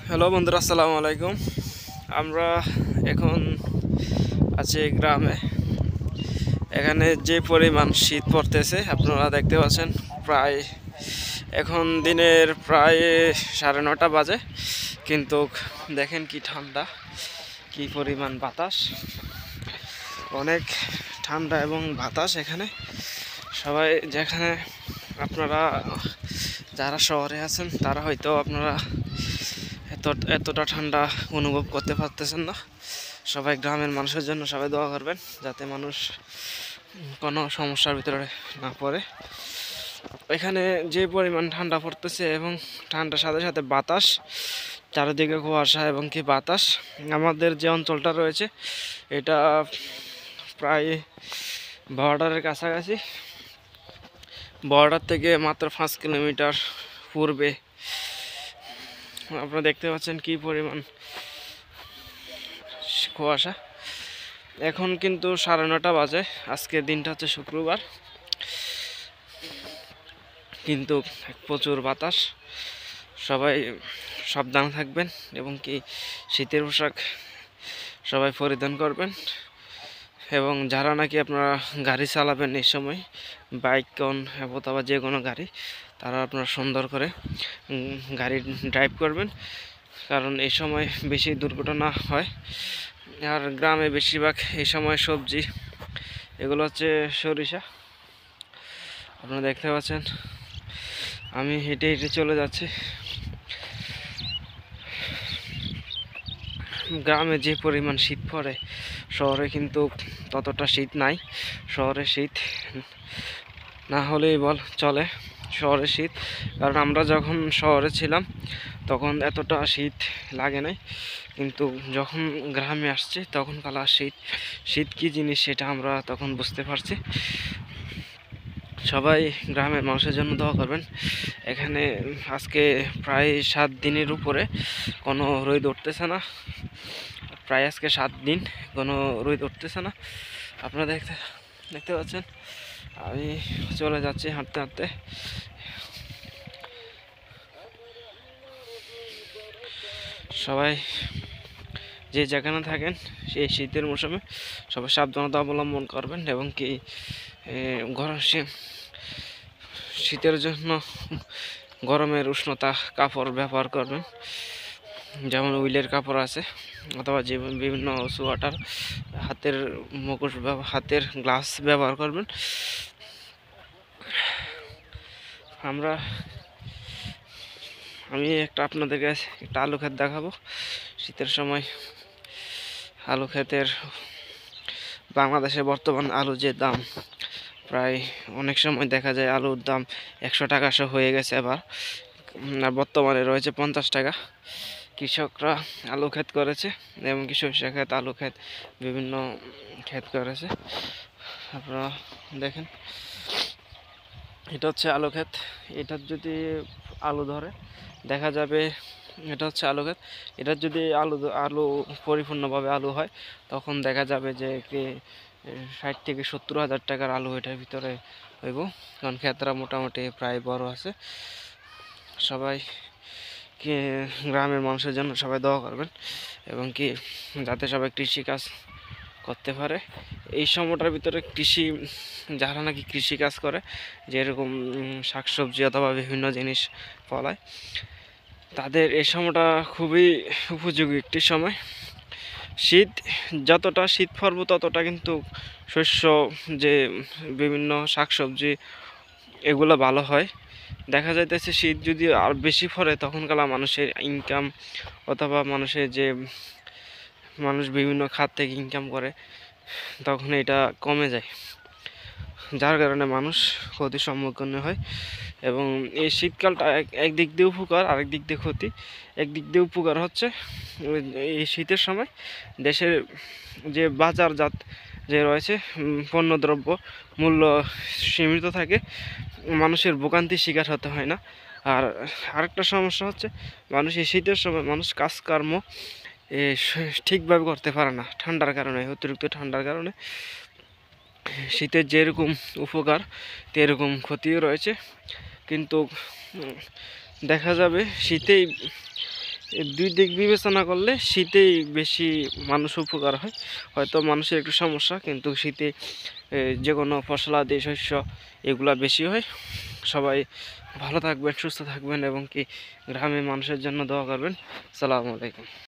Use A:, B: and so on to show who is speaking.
A: Hello বন্ধুরা, আসসালামু আলাইকুম। আমরা এখন আছি গ্রামে। এখানে যে পরিমাণ শীত পড়তেছে আপনারা দেখতে পাচ্ছেন। প্রায় এখন দিনের প্রায় 9:30 বাজে, কিন্তু দেখেন কি ঠান্ডা, কি পরিমাণ বাতাস, অনেক ঠান্ডা এবং বাতাস এখানে। সবাই যেখানে আপনারা যারা শহরে আছেন তারা হয়তো আপনারা এতটা ঠান্ডা অনুভব করতে পারতেছেন না। সবাই গ্রামের মানুষের জন্য সবাই দোয়া করবেন, যাতে মানুষ কোনো সমস্যার ভিতরে না পড়ে। এখানে যে পরিমাণ ঠান্ডা পড়তেছে এবং ঠান্ডার সাথে সাথে বাতাস, চারিদিকে কুয়াশা এবং কি বাতাস। আমাদের যে অঞ্চলটা রয়েছে এটা প্রায় বর্ডারের কাছাকাছি। বর্ডার থেকে মাত্র 5 কিলোমিটার পূর্বে। আপনারা দেখতে পাচ্ছেন কি পরিমাণ কুয়াশা। এখন কিন্তু 9:30 বাজে। আজকের দিনটা হচ্ছে শুক্রবার, কিন্তু প্রচুর বাতাস। সবাই সাবধান থাকবেন এবং কি শীতের পোশাক সবাই পরিধান করবেন। এবং যারা নাকি আপনারা গাড়ি চালাবেন এই সময়, বাইক কোন অথবা যে কোনো গাড়ি, তারা আপনারা সুন্দর করে গাড়ি ড্রাইভ করবেন, কারণ এই সময় বেশি দুর্ঘটনা হয়। আর গ্রামে বেশিরভাগ এই সময় সবজি, এগুলো হচ্ছে সরিষা। আপনারা দেখতে পাচ্ছেন আমি হেঁটে হেঁটে চলে যাচ্ছি। গ্রামে যে পরিমাণ শীত পড়ে, শহরে কিন্তু ততটা শীত নাই। শহরে শীত না হলেই চলে, শহরে শীত। কারণ আমরা যখন শহরে ছিলাম তখন এতটা শীত লাগে নাই, কিন্তু যখন গ্রামে আসছে তখন কালা শীত কী জিনিস সেটা আমরা তখন বুঝতে পারছি। সবাই গ্রামের মানুষের জন্য দোয়া করবেন। এখানে আজকে প্রায় 7 দিনের উপরে কোনো রোদ উঠতেছে না। প্রায় আজকে 7 দিন কোনো রোদ উঠতেছে না। আপনারা দেখতে পাচ্ছেন আমি চলে যাচ্ছি হাঁটতে হাঁটতে। সবাই যে যেখানে থাকেন সেই শীতের মৌসুমে সবাই সাবধানতা অবলম্বন করবেন এবং কি গরম শীতের জন্য গরমের উষ্ণতা কাপড় ব্যবহার করবেন, যেমন উইলের কাপড় আছে, অথবা যে বিভিন্ন সোয়েটার, হাতের মুখোশ, হাতের গ্লাভস ব্যবহার করবেন। আমি আপনাদেরকে একটা আলু ক্ষেত দেখাবো। শীতের সময় আলু ক্ষেতের বাংলাদেশে বর্তমান আলু যে দাম, প্রায় অনেক সময় দেখা যায় আলুর দাম 100 টাকা হয়ে গেছে এবার, আর বর্তমানে রয়েছে 50 টাকা। কৃষকরা আলু ক্ষেত করেছে এবং সরিষা ক্ষেত, আলু ক্ষেত, বিভিন্ন ক্ষেত করেছে। আপনারা দেখেন, এটা হচ্ছে আলু ক্ষেত। এটার যদি আলু ধরে দেখা যাবে এটা হচ্ছে আলু ক্ষেত। এটার যদি আলু পরিপূর্ণভাবে আলু হয়, তখন দেখা যাবে যে 60 থেকে 70 হাজার টাকার আলু এটার ভিতরে হইব, কারণ ক্ষেতরা মোটামুটি প্রায় বড় আছে। সবাই গ্রামের মানুষের জন্য সবাই দোয়া করবেন এবং কি যাতে সবাই কৃষিকাজ করতে পারে। এই সময়টার ভিতরে যারা নাকি কৃষিকাজ করে, যেরকম শাকসবজি অথবা বিভিন্ন জিনিস ফলায়, তাদের এই সময়টা খুবই উপযোগী একটি সময়। যতটা শীত পড়বে ততটা কিন্তু শস্য, যে বিভিন্ন শাকসবজি, এগুলো ভালো হয়। দেখা যাইতেছে শীত যদি আর বেশি পড়ে তখন মানুষের ইনকাম, অথবা মানুষ বিভিন্ন খাত থেকে ইনকাম করে, তখন এটা কমে যায়, যার কারণে মানুষ ক্ষতির সম্মুখীন হয়। এবং এই শীতকালটা একদিক দিয়ে উপকার, আরেক দিক দিয়ে ক্ষতি। একদিক দিয়ে উপকার হচ্ছে এই শীতের সময় দেশের যে বাজারজাত যে রয়েছে পণ্যদ্রব্য মূল্য সীমিত থাকে, মানুষের ভোগান্তির শিকার হতে হয় না। আর আরেকটা সমস্যা হচ্ছে মানুষ এই শীতের সময় কাজকর্ম ঠিকভাবে করতে পারে না, ঠান্ডার কারণে, অতিরিক্ত ঠান্ডার কারণে। শীতের যেরকম উপকার তেরকম ক্ষতিও রয়েছে, কিন্তু দেখা যাবে এই দুই দিক বিবেচনা করলে শীতেই বেশি মানুষ উপকার হয়। হয়তো মানুষের একটু সমস্যা, কিন্তু শীতে যে কোনো ফসলাদি শস্য এগুলা বেশি হয়। সবাই ভালো থাকবেন, সুস্থ থাকবেন এবং কি গ্রামের মানুষের জন্য দোয়া করবেন। আসসালামু আলাইকুম।